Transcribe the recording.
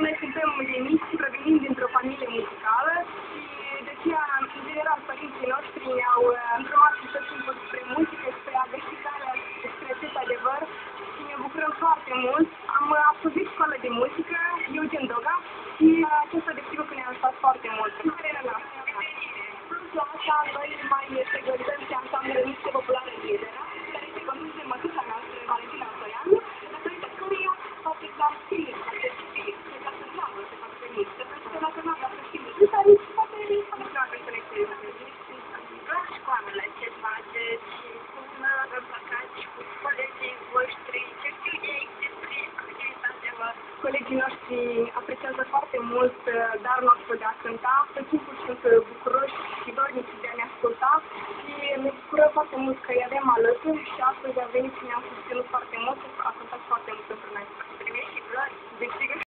Noi suntem de mici, provenind dintr-o familie muzicală și de aceea, în general, părinții noștri ne-au îndrumat tot timpul spre muzică, spre a găsi calea, spre acest adevăr și ne bucurăm foarte mult. Am absolvit școală de muzică, Eugen Doga, și acesta desigur că ne-a ajutat foarte mult în cariera noastră. Plus la asta, noi mai frecventăm și ansamblele mici populare lidera, care se conduce de mătuța noastră, Valentina Antoianu, datorită căreia faptul că stilul acest stil, se ca să înseamnă, se fac pe mici, pentru că dacă nu avea să stilul de care se poate continuare să le școalele ce faceți și cum vă împăcați cu colegii voștri, ce știu ei despre activitatea vă. Colegii noștri apreciază foarte mult darul nostru de a cânta, tot timpul sunt bucuroși și dornici de a ne asculta și ne bucură foarte mult că îi avem alături și astăzi a venit și ne-am susținut foarte mult, a cântat